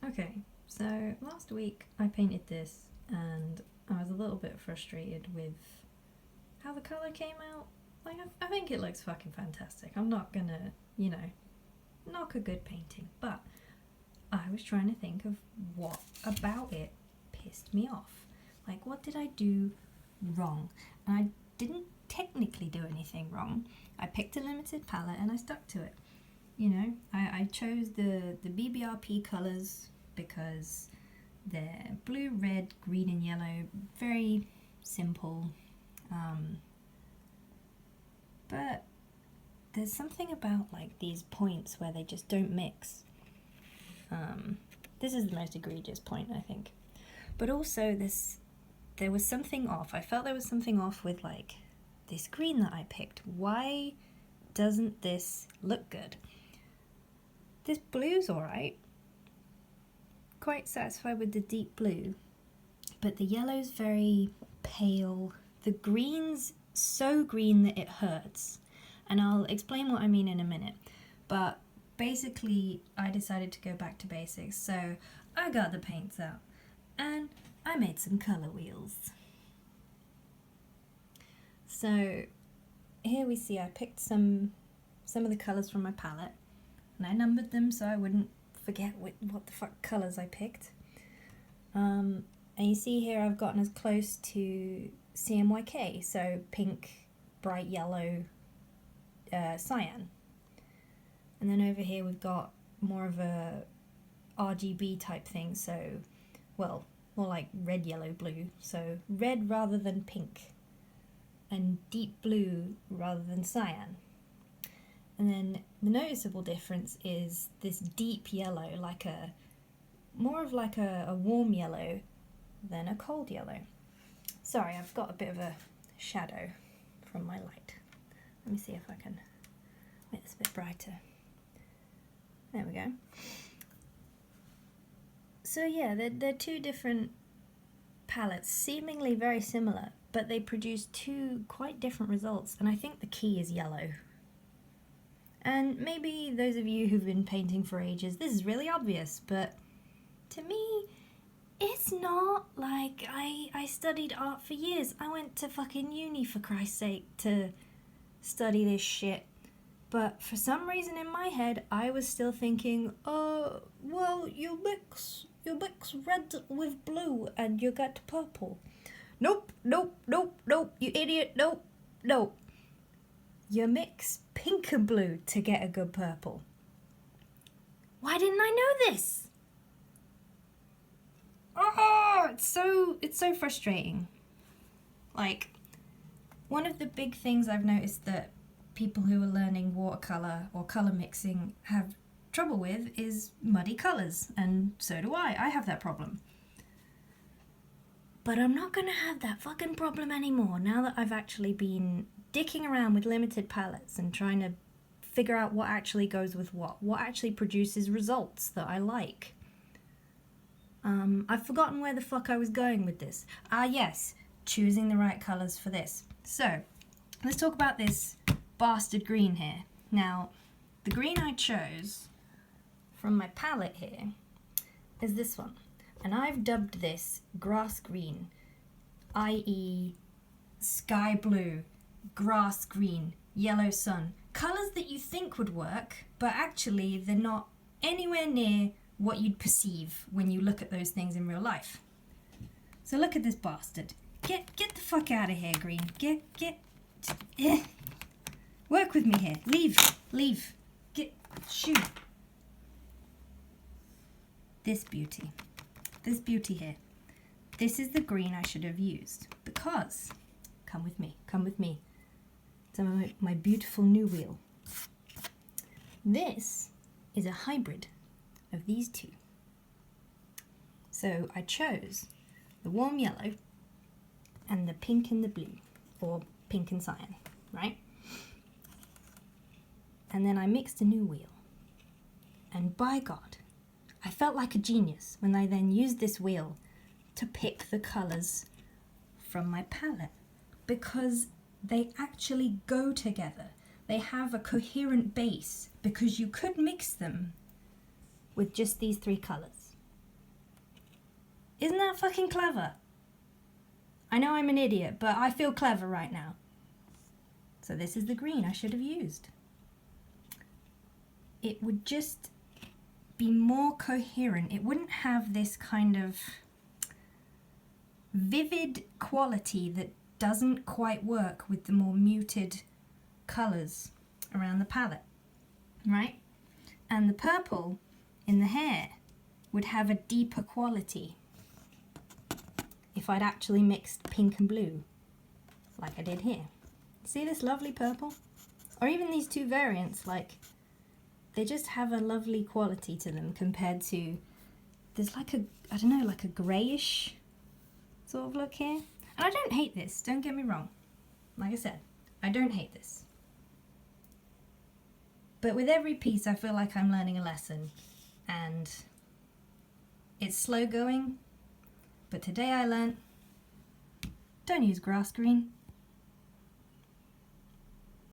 Okay, so last week I painted this and I was a little bit frustrated with how the colour came out. Like, I think it looks fucking fantastic. I'm not gonna, knock a good painting, but I was trying to think of what about it pissed me off. Like, what did I do wrong? And I didn't technically do anything wrong. I picked a limited palette and I stuck to it. I chose the BBRP colours because they're blue, red, green and yellow. Very simple. But there's something about like these points where they just don't mix. This is the most egregious point, I think. But also there was something off. I felt there was something off with like this green that I picked. Why doesn't this look good? This blue's alright. Quite satisfied with the deep blue. But the yellow's very pale. The green's so green that it hurts. And I'll explain what I mean in a minute. But basically, I decided to go back to basics. So I got the paints out. And I made some colour wheels. So here we see I picked some of the colours from my palette. And I numbered them so I wouldn't forget what the fuck colours I picked. And you see here I've gotten as close to CMYK, so pink, bright yellow, cyan. And then over here we've got more of a RGB type thing, so, well, more like red, yellow, blue. So red rather than pink, and deep blue rather than cyan. And then the noticeable difference is this deep yellow, more of like a warm yellow than a cold yellow. Sorry, I've got a bit of a shadow from my light. Let me see if I can make this a bit brighter. There we go. So yeah, they're two different palettes, seemingly very similar, but they produce two quite different results, and I think the key is yellow. And maybe those of you who've been painting for ages, this is really obvious, but to me, it's not. Like, I studied art for years. I went to fucking uni, for Christ's sake, to study this shit. But for some reason in my head, I was still thinking, well, you mix red with blue and you get purple. Nope, you idiot, nope. You mix pink and blue to get a good purple. Why didn't I know this? Oh, it's so frustrating. Like, one of the big things I've noticed that people who are learning watercolour or colour mixing have trouble with is muddy colours, and so do I. I have that problem. But I'm not going to have that fucking problem anymore now that I've actually been dicking around with limited palettes and trying to figure out what actually goes with what actually produces results that I like. I've forgotten where the fuck I was going with this. Yes, choosing the right colours for this. So, let's talk about this bastard green here. Now, the green I chose from my palette here is this one. And I've dubbed this grass green, i.e. sky blue, grass green, yellow sun. Colours that you think would work, but actually they're not anywhere near what you'd perceive when you look at those things in real life. So look at this bastard. Get the fuck out of here, green. Work with me here. Leave. Shoot. This beauty here. This is the green I should have used, because, come with me to my beautiful new wheel. This is a hybrid of these two. So I chose the warm yellow and the pink and the blue, or pink and cyan, right? And then I mixed a new wheel. And by God, I felt like a genius when I then used this wheel to pick the colours from my palette, because they actually go together. They have a coherent base, because you could mix them with just these three colours. Isn't that fucking clever? I know I'm an idiot, but I feel clever right now. So this is the green I should have used. It would just be more coherent. It wouldn't have this kind of vivid quality that doesn't quite work with the more muted colours around the palette, right? And the purple in the hair would have a deeper quality if I'd actually mixed pink and blue like I did here. See this lovely purple? Or even these two variants, like, they just have a lovely quality to them compared to, there's like a, I don't know, like a greyish sort of look here. And I don't hate this, don't get me wrong. Like I said, I don't hate this. But with every piece I feel like I'm learning a lesson, and it's slow going, but today I learned, don't use grass green.